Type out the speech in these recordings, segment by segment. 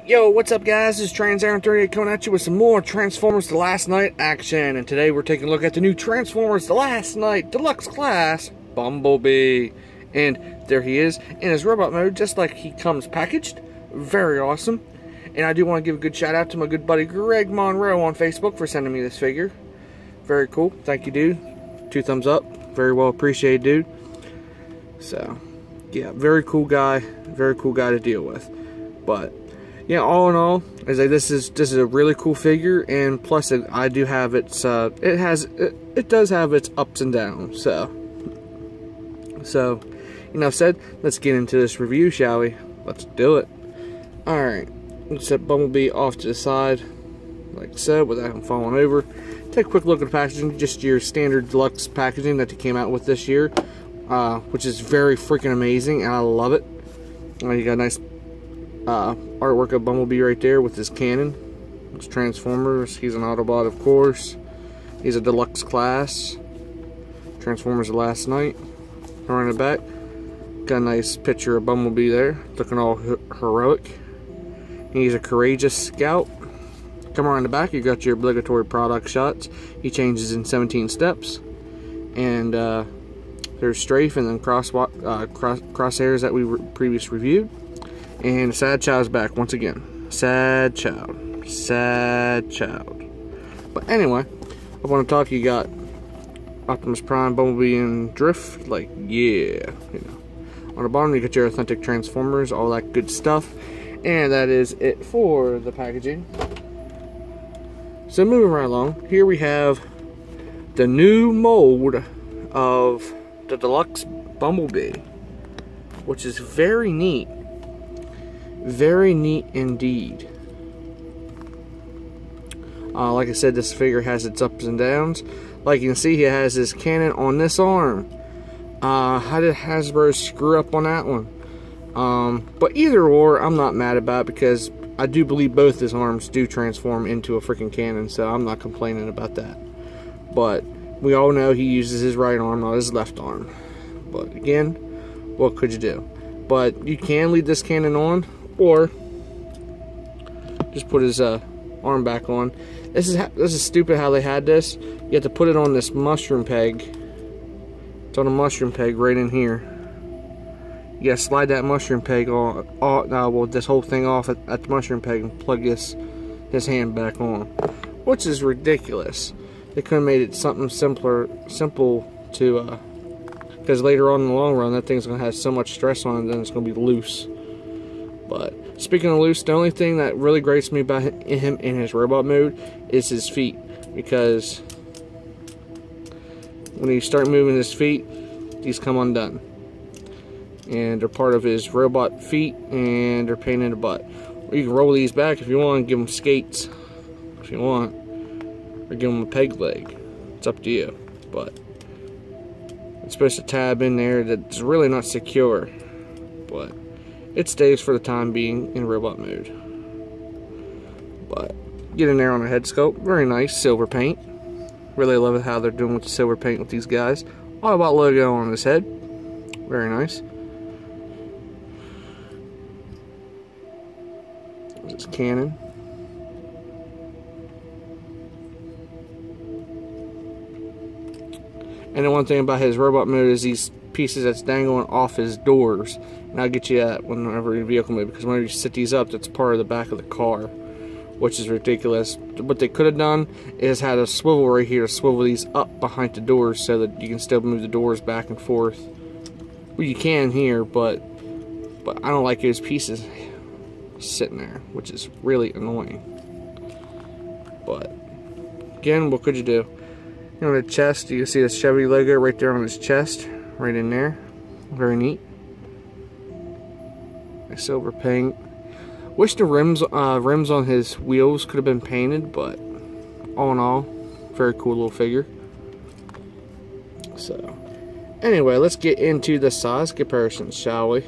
Yo, what's up guys? This is TransAaron38 coming at you with some more Transformers The Last Night action. And today we're taking a look at the new Transformers The Last Night Deluxe Class Bumblebee. And there he is in his robot mode, just like he comes packaged. Very awesome. And I do want to give a good shout out to my good buddy Greg Monroe on Facebook for sending me this figure. Very cool. Thank you, dude. 2 thumbs up. Very well appreciated, dude. So, yeah, very cool guy. Very cool guy to deal with. But yeah, all in all, this is a really cool figure, and plus I do have its it does have its ups and downs. So enough said. Let's get into this review, shall we? Let's do it. All right, let's set Bumblebee off to the side, like so, without him falling over. Take a quick look at the packaging. Just your standard deluxe packaging that they came out with this year, which is very freaking amazing, and I love it. You got a nice artwork of Bumblebee right there with his cannon, his Transformers. He's an Autobot, of course. He's a deluxe class. Transformers The Last Night. Right in the back, got a nice picture of Bumblebee there, looking all heroic. He's a courageous scout. Come around the back, you got your obligatory product shots. He changes in 17 steps, and there's strafe and then crosshairs that we previously reviewed. And Sad Child's back once again. Sad Child. Sad Child. But anyway, I want to talk. You got Optimus Prime, Bumblebee, and Drift. Like, yeah. You know. On the bottom, you got your authentic Transformers, all that good stuff. And that is it for the packaging. So moving right along, here we have the new mold of the Deluxe Bumblebee, which is very neat. Very neat indeed. Like I said, this figure has its ups and downs. Like you can see, he has his cannon on this arm. How did Hasbro screw up on that one? But either or, I'm not mad about it, because I do believe both his arms do transform into a freaking cannon, so I'm not complaining about that. But we all know he uses his right arm, not his left arm. But again, what could you do? But you can leave this cannon on, or just put his arm back on. This is stupid how they had this. You have to put it on this mushroom peg. It's on a mushroom peg right in here. You gotta slide that mushroom peg on, well, this whole thing off at the mushroom peg and plug his hand back on, which is ridiculous. They could have made it something simple to, because later on in the long run, that thing's gonna have so much stress on it, then it's gonna be loose. But speaking of loose, the only thing that really grates me about him in his robot mode is his feet, because when you start moving his feet, these come undone, and they're part of his robot feet, and they're pain in the butt. Or you can roll these back if you want, give them skates if you want, or give them a peg leg. It's up to you, but it's supposed to tab in there. That's really not secure, but it stays for the time being in robot mode. But get in there on a head sculpt. Very nice silver paint. Really love it how they're doing with the silver paint with these guys. Autobot logo on his head. Very nice. There's his cannon. And the one thing about his robot mode is these pieces that's dangling off his doors. And I'll get you that whenever your vehicle moves, because whenever you sit these up, that's part of the back of the car, which is ridiculous. What they could have done is had a swivel right here to swivel these up behind the doors so that you can still move the doors back and forth. Well, you can here, but I don't like those pieces sitting there, which is really annoying. But again, what could you do? On the chest, you can see the Chevy logo right there on his chest, right in there. Very neat. Nice silver paint. Wish the rims on his wheels could have been painted, but all in all, very cool little figure. So, anyway, let's get into the size comparisons, shall we?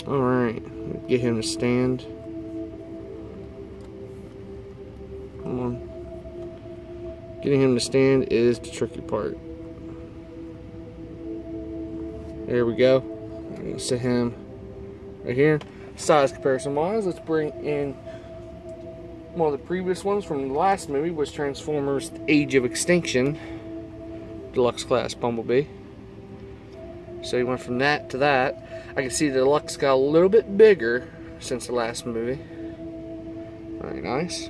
All right, get him to stand. Come on. Getting him to stand is the tricky part. There we go. I'm going to set him right here. size comparison wise, let's bring in one of the previous ones from the last movie, was Transformers Age of Extinction, deluxe class Bumblebee. So you went from that to that. I can see the deluxe got a little bit bigger since the last movie. Very nice.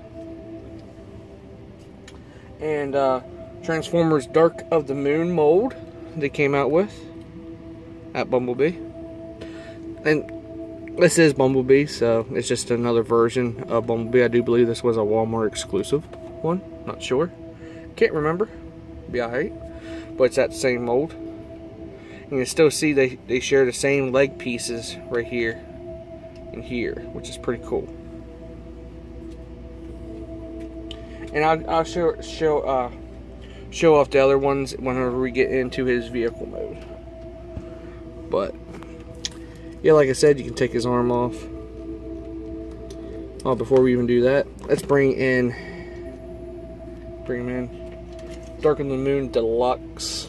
And Transformers Dark of the Moon mold they came out with at Bumblebee. And this is Bumblebee, so it's just another version of Bumblebee. I do believe this was a Walmart exclusive one. Not sure. Can't remember. Be alright. But it's that same mold. And you can still see they share the same leg pieces right here and here, which is pretty cool. And I'll show off the other ones whenever we get into his vehicle mode. But yeah, like I said, you can take his arm off. Oh, before we even do that, let's bring him in. Dark of the Moon Deluxe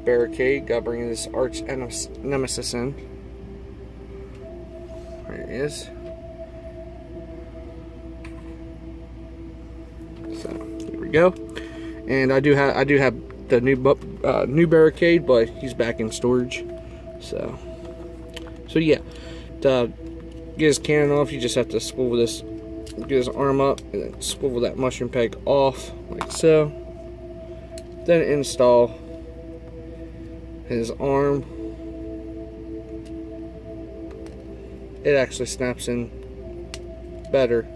Barricade. Gotta bring his arch nemesis in. There he is. So here we go. And I do have the new barricade, but he's back in storage. So yeah, to get his cannon off, you just have to swivel this, get his arm up, and then swivel that mushroom peg off, like so. Then install his arm. It actually snaps in better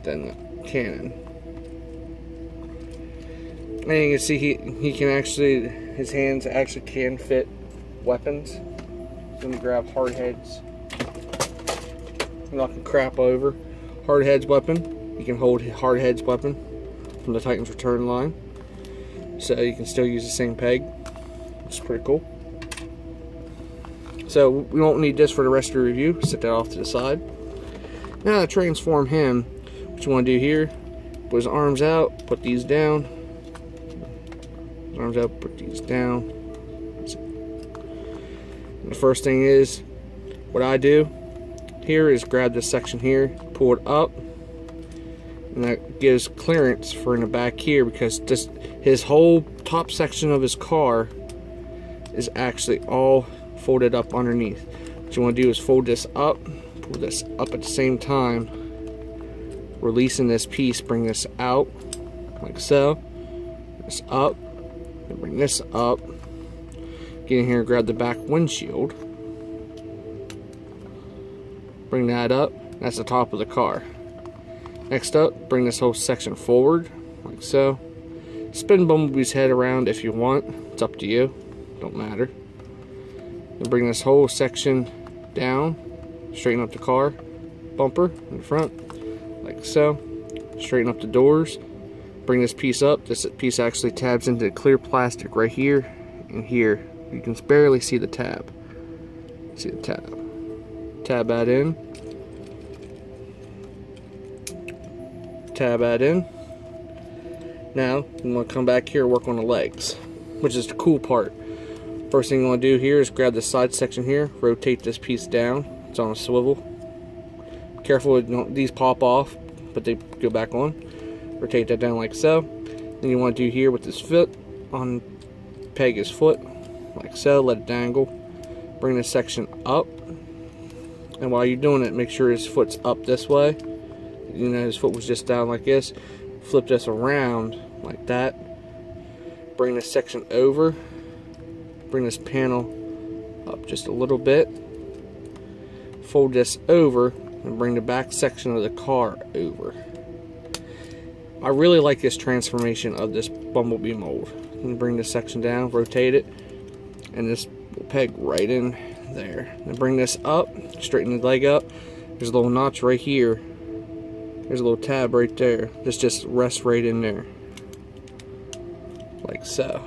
than the cannon. And you can see he can actually, his hands actually can fit weapons. Let me grab hard heads. Knock the crap over. Hard heads weapon. You can hold hard heads weapon from the Titan's Return line. So you can still use the same peg. It's pretty cool. So we won't need this for the rest of the review. Set that off to the side. Now to transform him, what you want to do here, put his arms out, put these down. Arms out, put these down. And the first thing is, what I do here is grab this section here, pull it up, and that gives clearance for in the back here, because this, his whole top section of his car is actually all folded up underneath. What you want to do is fold this up, pull this up at the same time, releasing this piece, bring this out like so, this up, and bring this up, get in here and grab the back windshield, bring that up. That's the top of the car. Next up, bring this whole section forward like so. Spin Bumblebee's head around if you want, it's up to you, don't matter. And bring this whole section down, straighten up the car bumper in the front like so, straighten up the doors, bring this piece up. This piece actually tabs into clear plastic right here and here. You can barely see the tab. See the tab. Tab that in. Tab that in. Now you want to come back here and work on the legs, which is the cool part. First thing you want to do here is grab the side section here, rotate this piece down. It's on a swivel. Careful, these pop off, but they go back on. Rotate that down like so. Then you want to do here with his foot on, peg his foot like so, let it dangle. Bring this section up, and while you're doing it, make sure his foot's up this way. You know, his foot was just down like this. Flip this around like that. Bring this section over. Bring this panel up just a little bit. Fold this over and bring the back section of the car over. I really like this transformation of this Bumblebee mold. You can bring this section down, rotate it, and this will peg right in there. Then bring this up, straighten the leg up. There's a little notch right here. There's a little tab right there. This just rests right in there. Like so.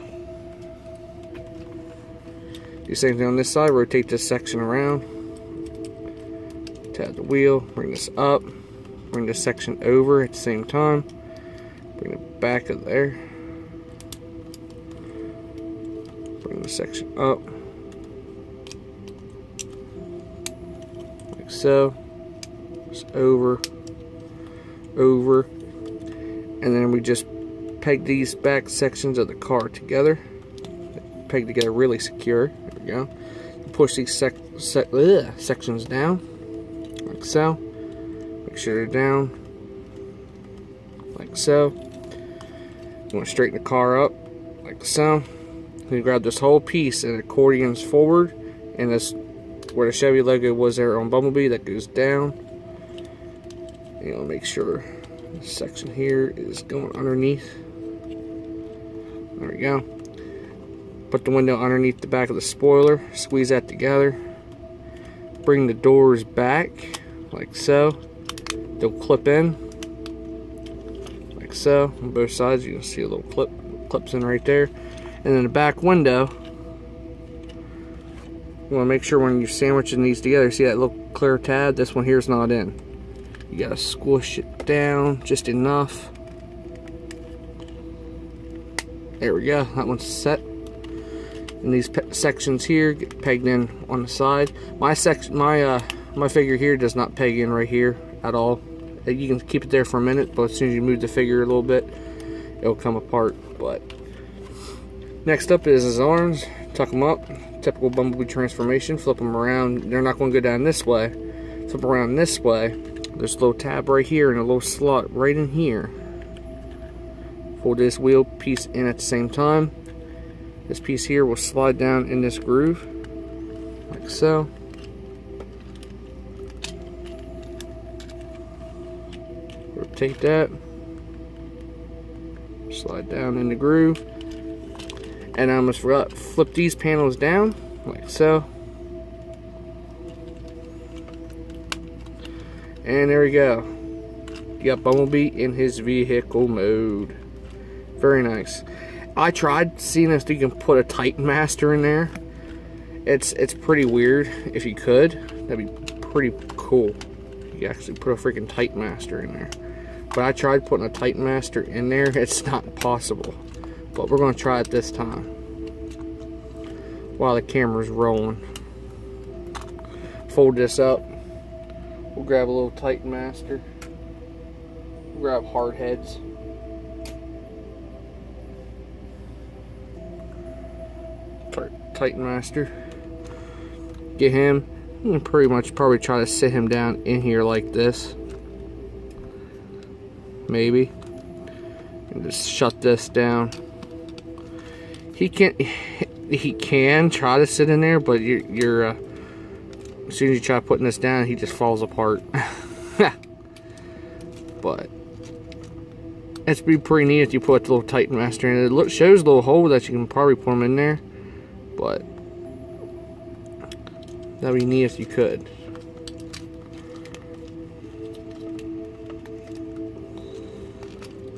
Do the same thing on this side, rotate this section around. Tab the wheel, bring this up, bring this section over at the same time. Bring it back of there. Bring the section up. like so. Just over, and then we just peg these back sections of the car together. Peg together really secure. There we go. Push these sections down, like so. Make sure they're down, like so. You want to straighten the car up, like so. You grab this whole piece and accordions forward, and this where the Chevy logo was there on Bumblebee, that goes down. You know, make sure this section here is going underneath. There we go. Put the window underneath the back of the spoiler, squeeze that together. Bring the doors back, like so. They'll clip in, like so, on both sides. You can see a little clips in right there. And then the back window, you want to make sure when you're sandwiching these together, see that little clear tab? This one here is not in. You gotta squish it down just enough. There we go, that one's set. And these sections here get pegged in on the side. My figure here does not peg in right here at all. You can keep it there for a minute, but as soon as you move the figure a little bit, it'll come apart. But next up is his arms. Tuck them up. Typical Bumblebee transformation. Flip them around. They're not going to go down this way. Flip around this way. There's a little tab right here and a little slot right in here. Fold this wheel piece in at the same time. This piece here will slide down in this groove, like so. Rotate that. Slide down in the groove. And I almost forgot, flip these panels down, like so. And there we go. You got Bumblebee in his vehicle mode. Very nice. I tried seeing if you can put a Titan Master in there. It's pretty weird. If you could, that'd be pretty cool. You actually put a freaking Titan Master in there. But I tried putting a Titan Master in there. It's not possible. But we're going to try it this time while the camera's rolling. Fold this up. We'll grab a little Titan Master. We'll grab hard heads. Titan Master. Get him. You can pretty much probably try to sit him down in here like this. Maybe. And just shut this down. He can try to sit in there, but you're as soon as you try putting this down, he just falls apart. But it's be pretty neat if you put the little Titan Master in it. It shows a little hole that you can probably put him in there, but that'd be neat if you could.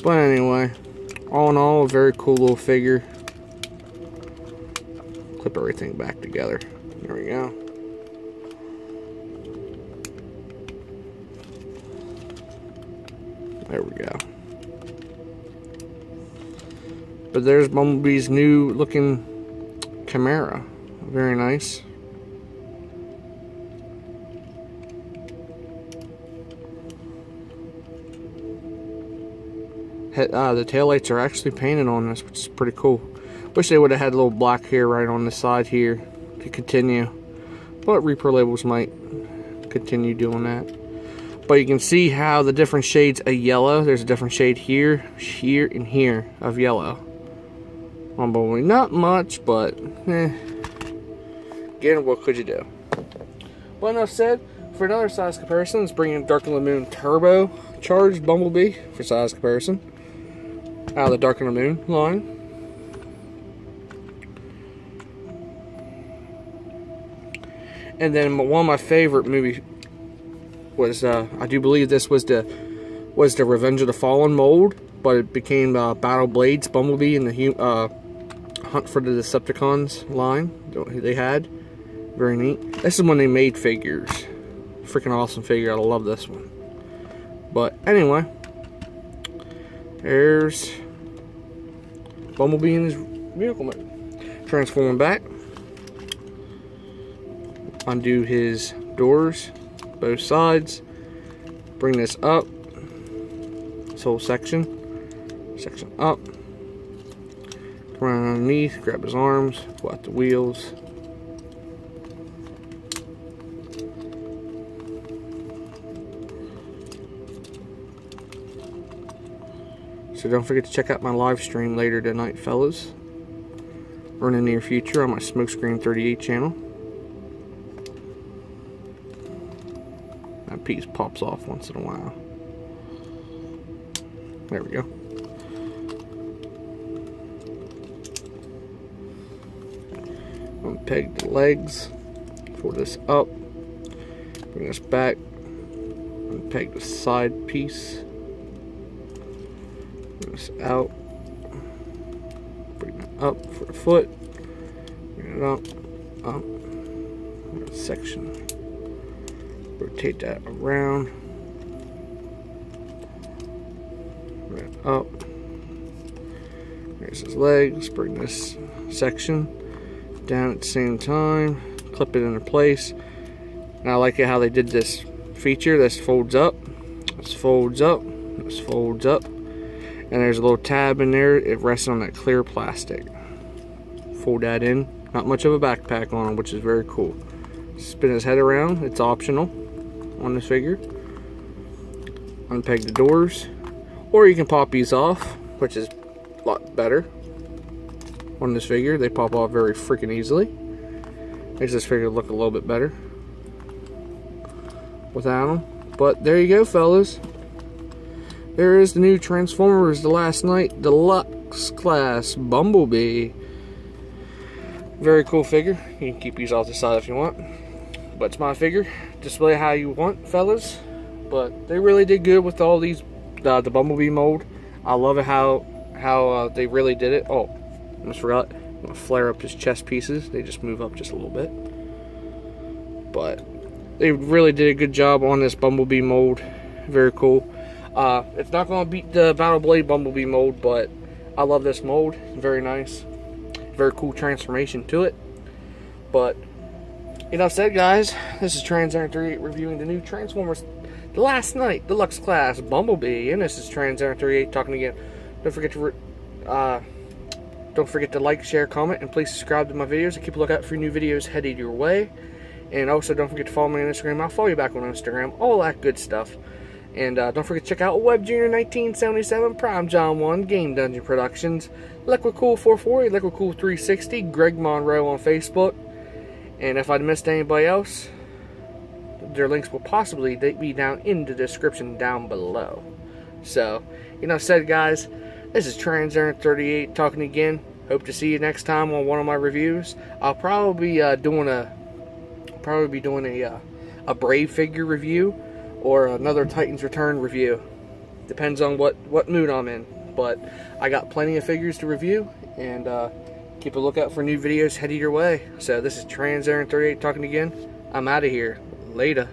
But anyway, all in all, a very cool little figure. Clip everything back together. There we go. There we go. But there's Bumblebee's new looking Camaro. Very nice. The taillights are actually painted on this, which is pretty cool. Wish they would have had a little black here right on the side here to continue. But Reaper labels might continue doing that. But you can see how the different shades of yellow, there's a different shade here, here, and here of yellow. On Bumblebee. Not much, but again, what could you do? But enough said. For another size comparison, let's bring in Dark of the Moon Turbo Charged Bumblebee for size comparison. Out of the Dark of the Moon line. And then one of my favorite movies was, I do believe this was the Revenge of the Fallen mold, but it became Battle Blades Bumblebee in the Hunt for the Decepticons line they had. Very neat. This is when they made figures. Freaking awesome figure. I love this one. But anyway, there's Bumblebee in his vehicle mode. Transform back. Undo his doors. both sides. Bring this up, this whole section up. Come around underneath, grab his arms, pull out the wheels. So don't forget to check out my live stream later tonight, fellas, or in the near future on my Smokescreen 38 channel. That piece pops off once in a while. There we go. Unpeg the legs, pull this up, bring this back, unpeg the side piece. This out, bring that up for the foot, bring it up, section, rotate that around, bring it up, there's his legs, bring this section down at the same time, clip it into place. And I like it how they did this feature. This folds up, this folds up, this folds up. And there's a little tab in there. It rests on that clear plastic. Fold that in. Not much of a backpack on him, which is very cool. Spin his head around. It's optional on this figure. Unpeg the doors. Or you can pop these off, which is a lot better on this figure. They pop off very freaking easily. Makes this figure look a little bit better without them. But there you go, fellas. There is the new Transformers The Last Night Deluxe Class Bumblebee. Very cool figure. You can keep these off the side if you want. But it's my figure. Display how you want, fellas. But they really did good with all these, the Bumblebee mold. I love it how they really did it. Oh, almost forgot. I'm going to flare up his chest pieces. They just move up just a little bit. But they really did a good job on this Bumblebee mold. Very cool. It's not going to beat the Battle Blade Bumblebee mold, but I love this mold. Very nice. Very cool transformation to it. But, enough said, guys. This is Trans38 reviewing the new Transformers The Last Night Deluxe Class Bumblebee. And this is Trans38 talking again. Don't forget to like, share, comment, and please subscribe to my videos and keep a lookout for new videos headed your way. And also, don't forget to follow me on Instagram. I'll follow you back on Instagram. All that good stuff. And don't forget to check out Web Junior 1977, Prime John 1, Game Dungeon Productions, Liquid Cool 440, Liquid Cool 360, Greg Monroe on Facebook. And if I missed anybody else, their links will possibly be down in the description down below. So, enough said, guys. This is Trans38 talking again. Hope to see you next time on one of my reviews. I'll probably be doing a Brave figure review. Or another Titans Return review. Depends on what mood I'm in. But I got plenty of figures to review. And keep a lookout for new videos headed your way. So this is Trans38 talking again. I'm out of here. Later.